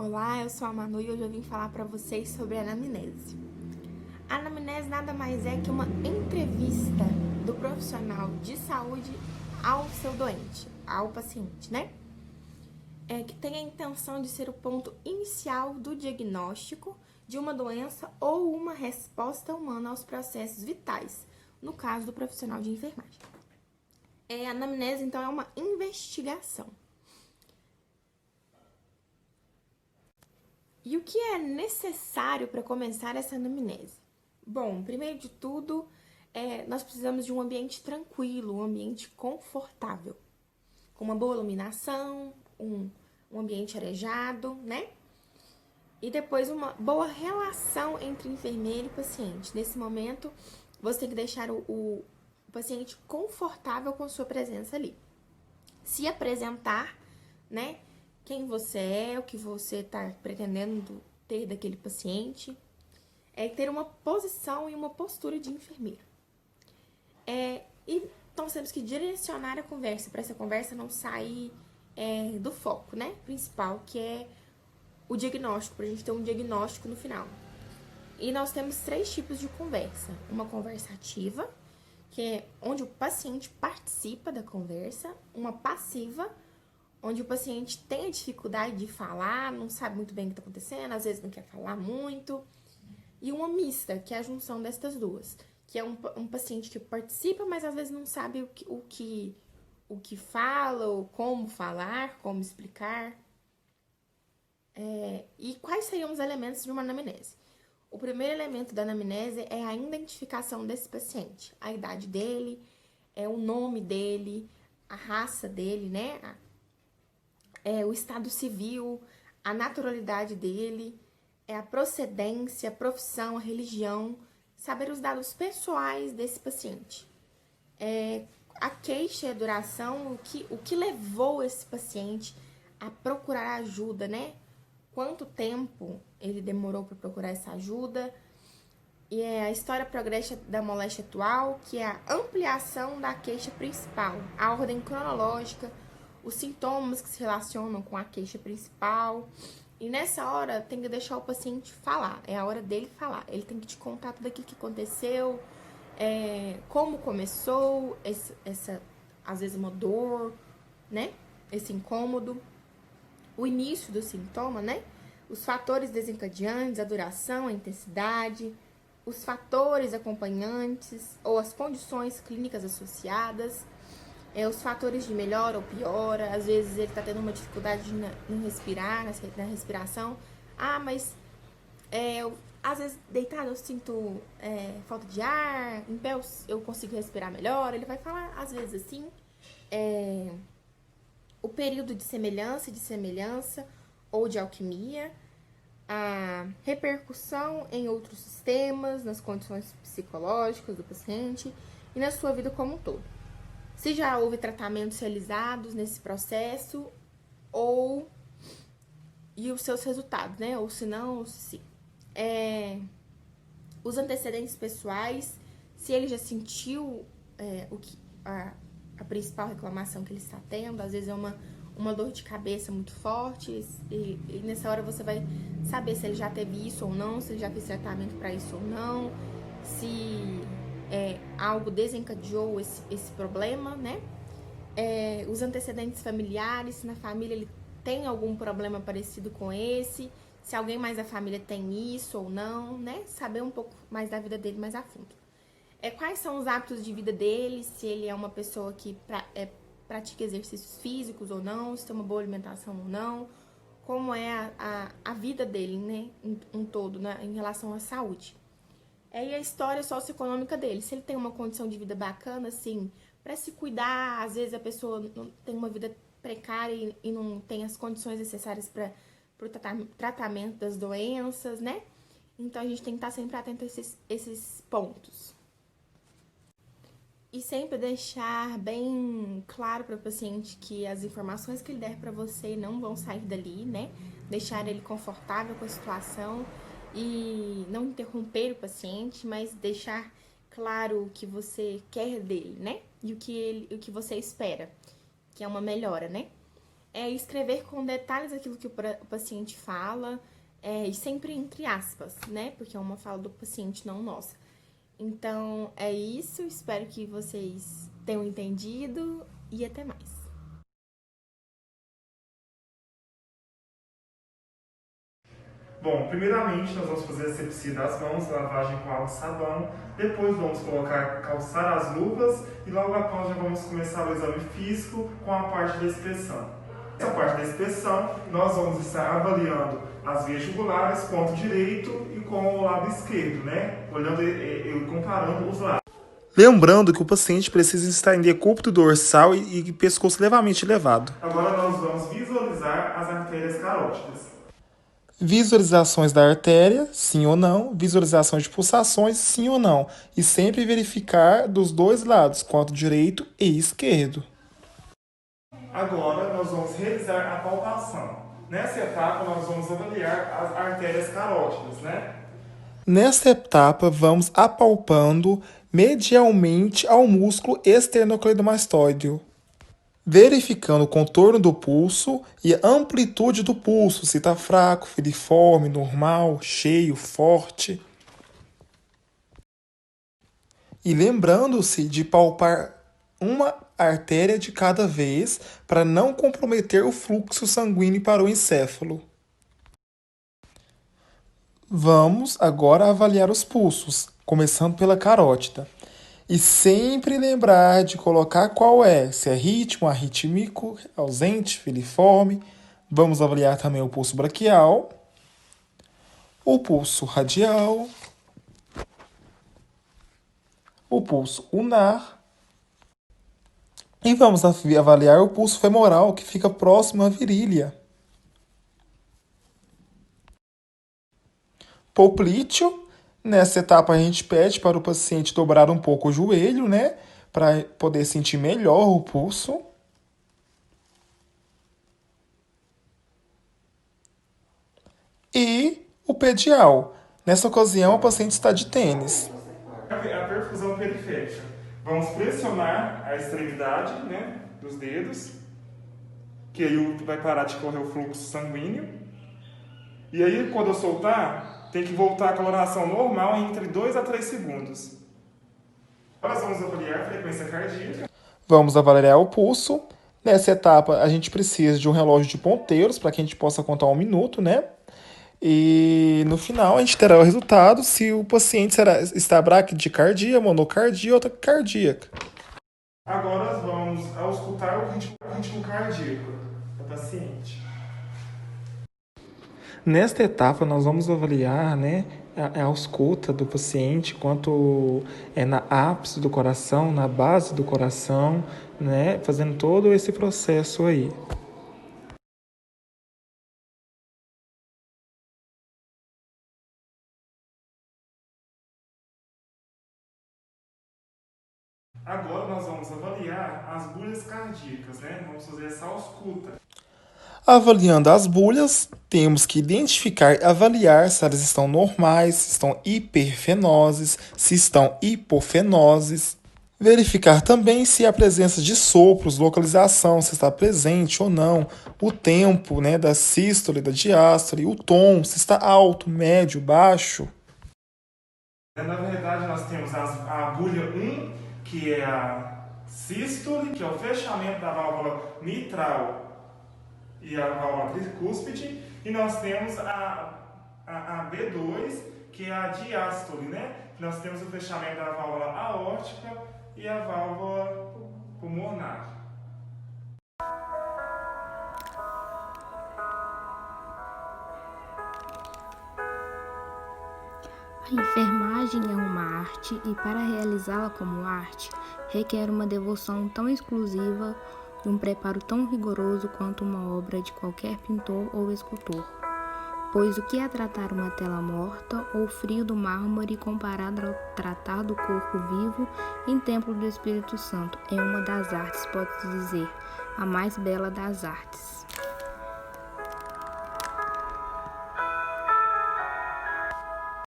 Olá, eu sou a Manu e hoje eu vim falar para vocês sobre a anamnese. A anamnese nada mais é que uma entrevista do profissional de saúde ao seu doente, ao paciente, né? Que tem a intenção de ser o ponto inicial do diagnóstico de uma doença ou uma resposta humana aos processos vitais, no caso do profissional de enfermagem. A anamnese, então, é uma investigação. E o que é necessário para começar essa anamnese? Bom, primeiro de tudo, nós precisamos de um ambiente tranquilo, um ambiente confortável, com uma boa iluminação, um ambiente arejado, né? E depois uma boa relação entre enfermeiro e paciente. Nesse momento, você tem que deixar o paciente confortável com sua presença ali. Se apresentar, né? Quem você é, o que você está pretendendo ter daquele paciente. Ter uma posição e uma postura de enfermeiro. Então, temos que direcionar a conversa, para essa conversa não sair do foco, né? Principal, que é o diagnóstico, para a gente ter um diagnóstico no final. E nós temos 3 tipos de conversa. Uma conversa ativa, que é onde o paciente participa da conversa. Uma passiva, onde o paciente tem a dificuldade de falar, não sabe muito bem o que está acontecendo, às vezes não quer falar muito. E uma mista, que é a junção destas duas, que é um paciente que participa, mas às vezes não sabe o que fala, ou como falar, como explicar. E quais seriam os elementos de uma anamnese? O primeiro elemento da anamnese é a identificação desse paciente, a idade dele, o nome dele, a raça dele, né? O estado civil, a naturalidade dele, a procedência, a profissão, a religião, saber os dados pessoais desse paciente. A queixa e a duração, o que levou esse paciente a procurar ajuda, né? Quanto tempo ele demorou para procurar essa ajuda. E a história progressa da moléstia atual, que é a ampliação da queixa principal, a ordem cronológica, os sintomas que se relacionam com a queixa principal. E nessa hora tem que deixar o paciente falar, é a hora dele falar. Ele tem que te contar tudo aquilo que aconteceu, como começou, às vezes uma dor, né? Esse incômodo, o início do sintoma, né? Os fatores desencadeantes, a duração, a intensidade, os fatores acompanhantes ou as condições clínicas associadas, os fatores de melhora ou piora. Às vezes ele tá tendo uma dificuldade no respirar, na respiração. Mas às vezes deitado eu sinto falta de ar, em pé eu consigo respirar melhor. Ele vai falar às vezes assim. O período de semelhança ou de alquimia, a repercussão em outros sistemas, nas condições psicológicas do paciente e na sua vida como um todo. Se já houve tratamentos realizados nesse processo e os seus resultados, né? Ou se não, ou se sim. Os antecedentes pessoais, se ele já sentiu a principal reclamação que ele está tendo, às vezes é uma dor de cabeça muito forte, e nessa hora você vai saber se ele já teve isso ou não, se ele já fez tratamento para isso ou não, se algo desencadeou esse problema, né? Os antecedentes familiares, se na família ele tem algum problema parecido com esse, se alguém mais da família tem isso ou não, né? Saber um pouco mais da vida dele mais a fundo. Quais são os hábitos de vida dele, se ele é uma pessoa que pratica exercícios físicos ou não, se tem uma boa alimentação ou não, como é a vida dele, né, um todo, né, em relação à saúde. E a história socioeconômica dele, se ele tem uma condição de vida bacana, assim, para se cuidar, às vezes a pessoa não tem uma vida precária e não tem as condições necessárias para o tratamento das doenças, né? Então a gente tem que estar sempre atento a esses pontos. E sempre deixar bem claro para o paciente que as informações que ele der para você não vão sair dali, né? Deixar ele confortável com a situação e não interromper o paciente, mas deixar claro o que você quer dele, né? E o que você espera, que é uma melhora, né? escrever com detalhes aquilo que o paciente fala, e sempre entre aspas, né? Porque é uma fala do paciente, não nossa. Então, é isso. Espero que vocês tenham entendido e até mais. Bom, primeiramente nós vamos fazer a asepsia das mãos, lavagem com água e sabão. Depois vamos calçar as luvas e logo após já vamos começar o exame físico com a parte da inspeção. Nessa parte da inspeção, nós vamos estar avaliando as veias jugulares, ponto direito e com o lado esquerdo, né? Olhando e comparando os lados. Lembrando que o paciente precisa estar em decúbito dorsal e pescoço levemente elevado. Agora nós vamos visualizar as artérias carótidas. Visualizações da artéria, sim ou não. Visualização de pulsações, sim ou não. E sempre verificar dos dois lados, quanto direito e esquerdo. Agora nós vamos realizar a palpação. Nessa etapa nós vamos avaliar as artérias carótidas, né? Nesta etapa vamos apalpando medialmente ao músculo esternocleidomastoideo, verificando o contorno do pulso e a amplitude do pulso, se está fraco, filiforme, normal, cheio, forte. E lembrando-se de palpar uma artéria de cada vez para não comprometer o fluxo sanguíneo para o encéfalo. Vamos agora avaliar os pulsos, começando pela carótida. E sempre lembrar de colocar qual é, se é ritmo, arrítmico, ausente, filiforme. Vamos avaliar também o pulso braquial, o pulso radial, o pulso ulnar. E vamos avaliar o pulso femoral, que fica próximo à virilha. Poplíteo. Nessa etapa a gente pede para o paciente dobrar um pouco o joelho, né? Para poder sentir melhor o pulso. E o pedial. Nessa ocasião o paciente está de tênis. A perfusão periférica. Vamos pressionar a extremidade, né, dos dedos, que aí vai parar de correr o fluxo sanguíneo. E aí quando eu soltar, tem que voltar à coloração normal entre 2 a 3 segundos. Nós vamos avaliar a frequência cardíaca. Vamos avaliar o pulso. Nessa etapa, a gente precisa de um relógio de ponteiros para que a gente possa contar 1 minuto, né? E no final, a gente terá o resultado se o paciente está bradicardia, monocardia ou taquicardíaca. Agora nós vamos auscultar o ritmo cardíaco do paciente. Nesta etapa, nós vamos avaliar, né, a ausculta do paciente, quanto é na ápice do coração, na base do coração, né, fazendo todo esse processo aí. Agora nós vamos avaliar as bulhas cardíacas, né? Vamos fazer essa ausculta. Avaliando as bulhas, temos que identificar e avaliar se elas estão normais, se estão hiperfenoses, se estão hipofenoses. Verificar também se há presença de sopros, localização, se está presente ou não, o tempo, né, da sístole, da diástole, o tom, se está alto, médio, baixo. Na verdade, nós temos a bulha 1, que é a sístole, que é o fechamento da válvula mitral e a válvula tricúspide, e nós temos a B2, que é a diástole, né? Nós temos o fechamento da válvula aórtica e a válvula pulmonar. A enfermagem é uma arte e, para realizá-la como arte, requer uma devoção tão exclusiva e um preparo tão rigoroso quanto uma obra de qualquer pintor ou escultor. Pois o que é tratar uma tela morta ou o frio do mármore comparado ao tratar do corpo vivo em templo do Espírito Santo é uma das artes, pode-se dizer, a mais bela das artes.